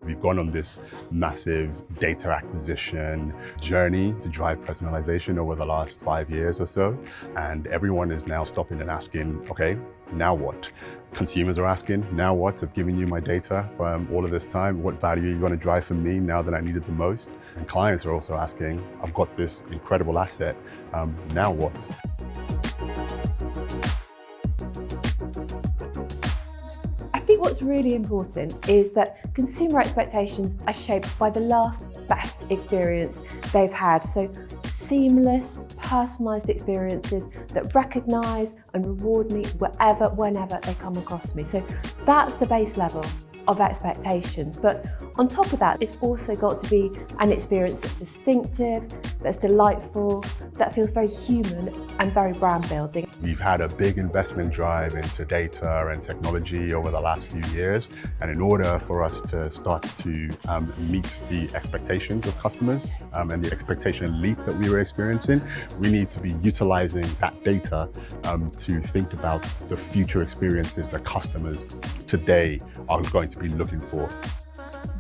We've gone on this massive data acquisition journey to drive personalization over the last 5 years or so. And everyone is now stopping and asking, okay, now what? Consumers are asking, now what? I've given you my data for all of this time. What value are you going to drive for me now that I need it the most? And clients are also asking, I've got this incredible asset, now what? I think what's really important is that consumer expectations are shaped by the last best experience they've had. So seamless, personalised experiences that recognise and reward me wherever, whenever they come across me. So that's the base level of expectations. But on top of that, it's also got to be an experience that's distinctive, that's delightful, that feels very human and very brand building. We've had a big investment drive into data and technology over the last few years. And in order for us to start to meet the expectations of customers and the expectation leap that we were experiencing, we need to be utilizing that data to think about the future experiences that customers today are going to be looking for.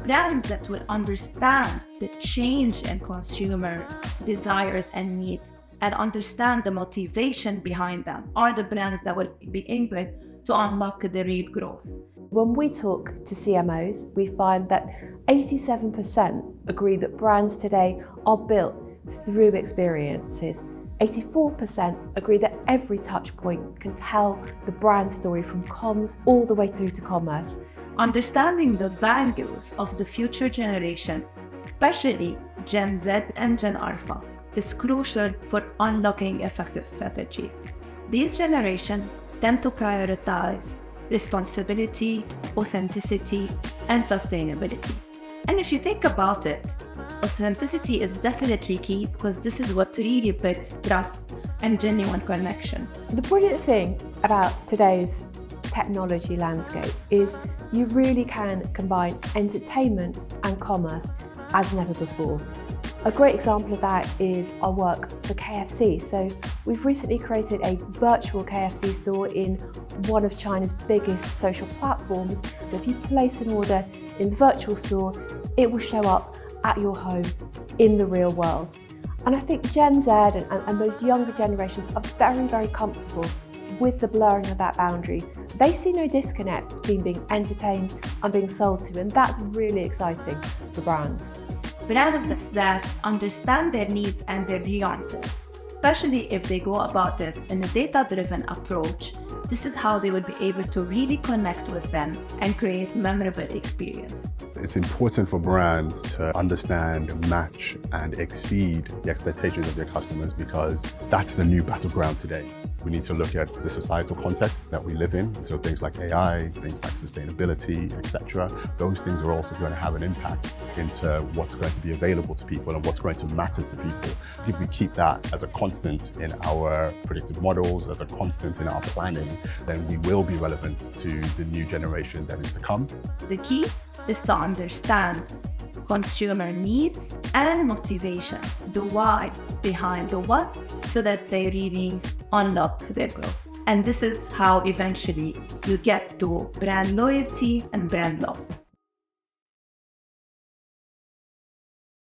Brands that will understand the change in consumer desires and needs and understand the motivation behind them are the brands that will be able to unlock the real growth. When we talk to CMOs, we find that 87% agree that brands today are built through experiences. 84% agree that every touch point can tell the brand story from comms all the way through to commerce. Understanding the values of the future generation, especially Gen Z and Gen Alpha, is crucial for unlocking effective strategies. These generations tend to prioritize responsibility, authenticity, and sustainability. And if you think about it, authenticity is definitely key because this is what really builds trust and genuine connection. The brilliant thing about today's technology landscape is you really can combine entertainment and commerce as never before. A great example of that is our work for KFC. So we've recently created a virtual KFC store in one of China's biggest social platforms. So if you place an order in the virtual store, it will show up at your home in the real world. And I think Gen Z and those younger generations are very, very comfortable with the blurring of that boundary. They see no disconnect between being entertained and being sold to, and that's really exciting for brands. Brands that understand their needs and their nuances, especially if they go about it in a data-driven approach, this is how they will be able to really connect with them and create memorable experiences. It's important for brands to understand, match, and exceed the expectations of their customers because that's the new battleground today. We need to look at the societal context that we live in. So things like AI, things like sustainability, etc. Those things are also going to have an impact into what's going to be available to people and what's going to matter to people. If we keep that as a constant in our predictive models, as a constant in our planning, then we will be relevant to the new generation that is to come. The key is to understand consumer needs and motivation, the why behind the what, so that they really unlock their growth. And this is how eventually you get to brand loyalty and brand love.